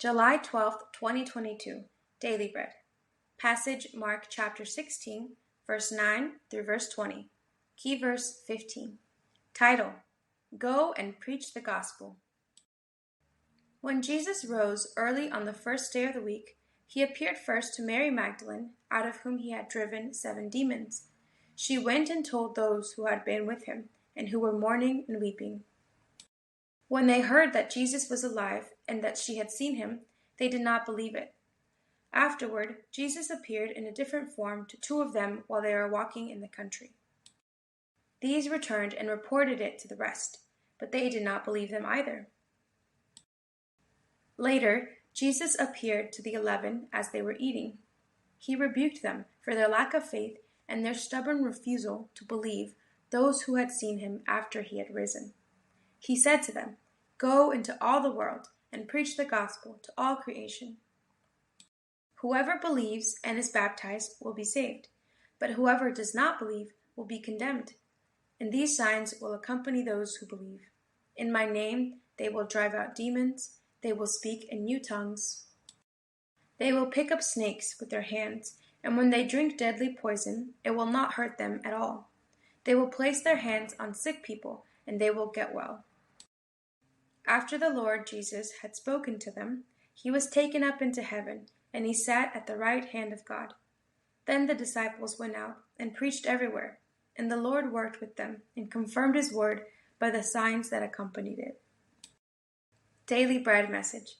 July 12th, 2022, Daily Bread. Passage Mark chapter 16, verse 9 through verse 20. Key verse 15. Title: Go and Preach the Gospel. When Jesus rose early on the first day of the week, he appeared first to Mary Magdalene, out of whom he had driven 7 demons. She went and told those who had been with him, and who were mourning and weeping. When they heard that Jesus was alive and that she had seen him, they did not believe it. Afterward, Jesus appeared in a different form to 2 of them while they were walking in the country. These returned and reported it to the rest, but they did not believe them either. Later, Jesus appeared to the 11 as they were eating. He rebuked them for their lack of faith and their stubborn refusal to believe those who had seen him after he had risen. He said to them, "Go into all the world and preach the gospel to all creation. Whoever believes and is baptized will be saved, but whoever does not believe will be condemned. And these signs will accompany those who believe. In my name they will drive out demons, they will speak in new tongues. They will pick up snakes with their hands, and when they drink deadly poison, it will not hurt them at all. They will place their hands on sick people, and they will get well." After the Lord Jesus had spoken to them, he was taken up into heaven, and he sat at the right hand of God. Then the disciples went out and preached everywhere, and the Lord worked with them and confirmed his word by the signs that accompanied it. Daily Bread Message.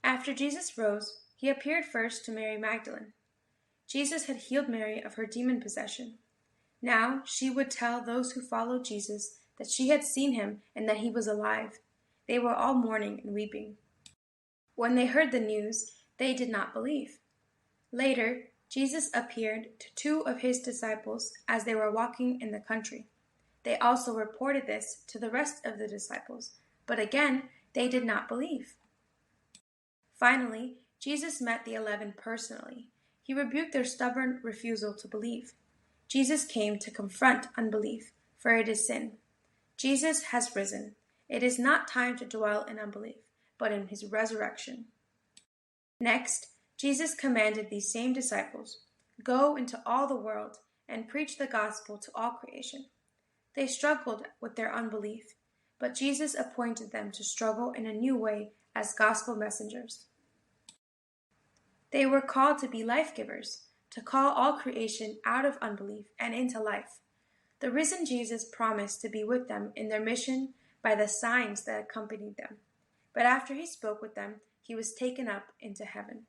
After Jesus rose, he appeared first to Mary Magdalene. Jesus had healed Mary of her demon possession. Now she would tell those who followed Jesus that she had seen him and that he was alive. They were all mourning and weeping. When they heard the news, they did not believe. Later, Jesus appeared to 2 of his disciples as they were walking in the country. They also reported this to the rest of the disciples, but again, they did not believe. Finally, Jesus met the 11 personally. He rebuked their stubborn refusal to believe. Jesus came to confront unbelief, for it is sin. Jesus has risen. It is not time to dwell in unbelief, but in his resurrection. Next, Jesus commanded these same disciples, "Go into all the world and preach the gospel to all creation." They struggled with their unbelief, but Jesus appointed them to struggle in a new way as gospel messengers. They were called to be life givers, to call all creation out of unbelief and into life. The risen Jesus promised to be with them in their mission by the signs that accompanied them. But after he spoke with them, he was taken up into heaven.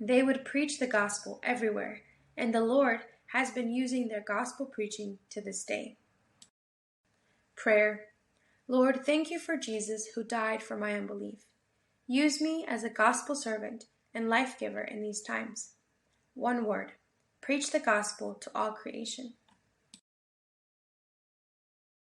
They would preach the gospel everywhere, and the Lord has been using their gospel preaching to this day. Prayer. Lord, thank you for Jesus who died for my unbelief. Use me as a gospel servant and life giver in these times. One word: preach the gospel to all creation.